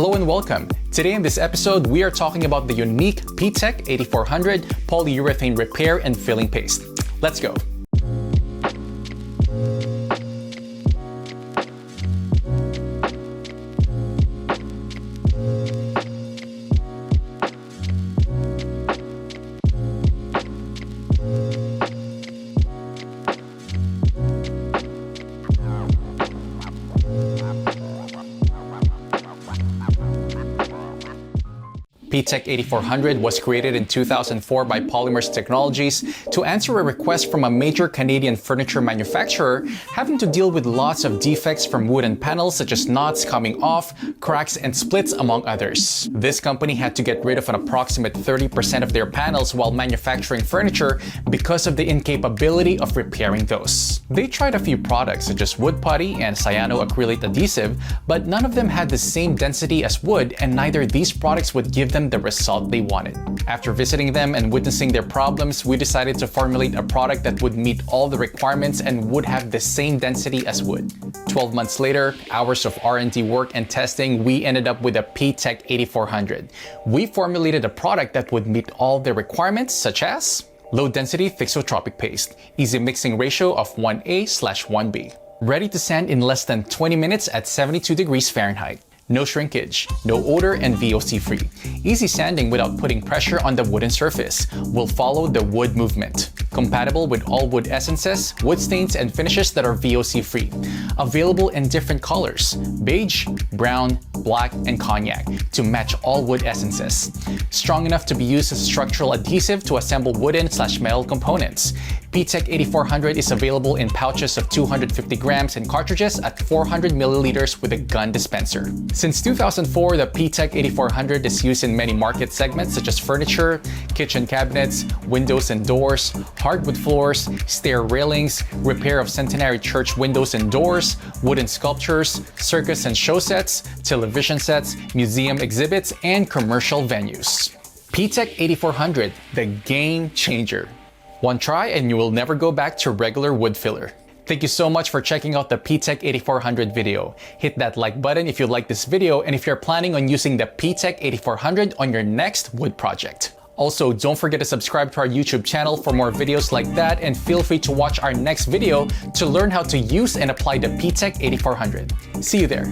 Hello and welcome. Today in this episode, we are talking about the unique P-TEC 8400 polyurethane repair and filling paste. Let's go. P-TEC 8400 was created in 2004 by Polymers Technologies to answer a request from a major Canadian furniture manufacturer having to deal with lots of defects from wooden panels such as knots coming off, cracks, and splits, among others. This company had to get rid of an approximate 30% of their panels while manufacturing furniture because of the incapability of repairing those. They tried a few products such as wood putty and cyanoacrylate adhesive, but none of them had the same density as wood, and neither these products would give them the result they wanted. After visiting them and witnessing their problems, we decided to formulate a product that would meet all the requirements and would have the same density as wood. 12 months later, hours of R&D work and testing, we ended up with a P-TEC 8400. We formulated a product that would meet all the requirements, such as low-density thixotropic paste, easy mixing ratio of 1A/1B, ready to sand in less than 20 minutes at 72 degrees Fahrenheit. No shrinkage, no odor, and VOC-free. Easy sanding without putting pressure on the wooden surface. Will follow the wood movement. Compatible with all wood essences, wood stains, and finishes that are VOC-free. Available in different colors: beige, brown, black, and cognac, to match all wood essences. Strong enough to be used as a structural adhesive to assemble wooden/metal components. P-TEC 8400 is available in pouches of 250 grams and cartridges at 400 milliliters with a gun dispenser. Since 2004, the P-TEC 8400 is used in many market segments such as furniture, kitchen cabinets, windows and doors, hardwood floors, stair railings, repair of centenary church windows and doors, wooden sculptures, circus and show sets, television sets, museum exhibits, and commercial venues. P-TEC 8400, the game changer. One try and you will never go back to regular wood filler. Thank you so much for checking out the P-TEC 8400 video. Hit that like button if you like this video and if you're planning on using the P-TEC 8400 on your next wood project. Also, don't forget to subscribe to our YouTube channel for more videos like that, and feel free to watch our next video to learn how to use and apply the P-TEC 8400. See you there.